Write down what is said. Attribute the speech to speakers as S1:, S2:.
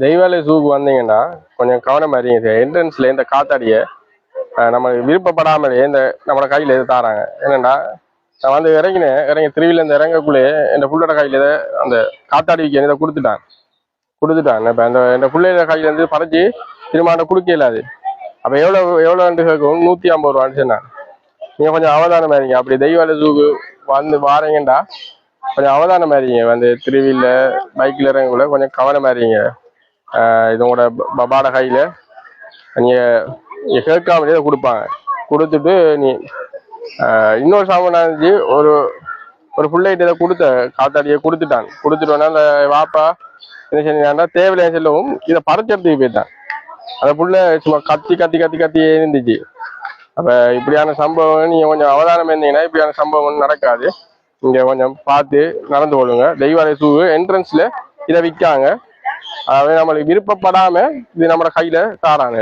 S1: தெய்வாலய ஜூக்கு வந்தீங்கன்னா கொஞ்சம் கவனமா இருங்க. என்ட்ரன்ஸ்ல இந்த காத்தாடிய நம்ம விருப்பப்படாமலே இந்த நம்மளோட கையில எது தாராங்க. என்னன்னா நான் வந்து இறங்கி திருவிழா இந்த இறங்கக்குள்ளேயே என் புள்ளோட கையில அந்த காத்தாடி வைக்க இதை கொடுத்துட்டான். இப்ப அந்த என் பிள்ளையோட கையில இருந்து பறிச்சு திரும்ப கொடுக்க இல்லாது. அப்ப எவ்வளவு கேட்கும்? 150 ரூபான்னு சொன்னான். நீங்க கொஞ்சம் அவதானமா இருங்க. அப்படி தெய்வாலய ஜூக்கு வந்து வாரீங்கண்டா கொஞ்சம் அவதானமா இருங்க. வந்து திருவிழ பைக்ல இறங்கக்குள்ள கொஞ்சம் கவனமா இருங்க. இதோட பபாட கையில நீங்க கேட்காமலே கொடுப்பாங்க. கொடுத்துட்டு நீ இன்னொரு சாமானாச்சு ஒரு பிள்ளைகிட்ட இதை கொடுத்த காத்தாடியை கொடுத்துட்டான். கொடுத்துட்டோன்னா அந்த வாப்பா என்ன செஞ்சான்னா தேவையில்லைன்னு சொல்லவும் இதை பறிச்செடுத்துக்கு போயிட்டான். அந்த புள்ள சும்மா கத்தி இருந்துச்சு. அப்ப இப்படியான சம்பவம் நீங்க கொஞ்சம் அவதானம் இருந்தீங்கன்னா இப்படியான சம்பவம் நடக்காது. நீங்க கொஞ்சம் பார்த்து நடந்து கொள்ளுங்க. தெய்வாலய ஜூ என்ட்ரன்ஸ்ல இதை விற்காங்க. நம்மளுக்கு விருப்பப்படாம இது நம்மளோட கையில தாராங்க.